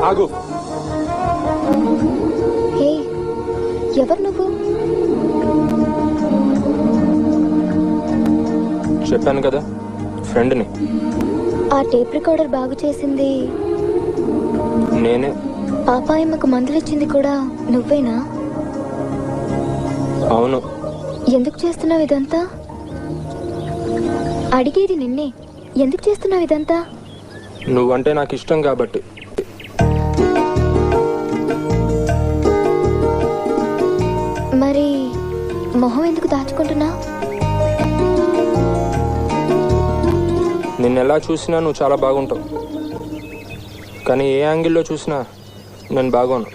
ఆగు. హే, ఎవరు నువ్వు? చెప్పాను కదా, ఫ్రెండ్ని. ఆ టేప్ రికార్డర్ బాగు చేసింది నేనే. పాపాయమ్మకు మందులు ఇచ్చింది కూడా నువ్వేనా? అవును. ఎందుకు చేస్తున్నావు ఇదంతా? అడిగేది నిన్నే. ఎందుకు చేస్తున్నావు ఇదంతా? నువ్వంటే నాకు ఇష్టం కాబట్టి. మరి మొహం ఎందుకు దాచుకుంటున్నా? నిన్నెలా చూసినా నువ్వు చాలా బాగుంటావు, కానీ ఏ యాంగిల్లో చూసినా నేను బాగోను.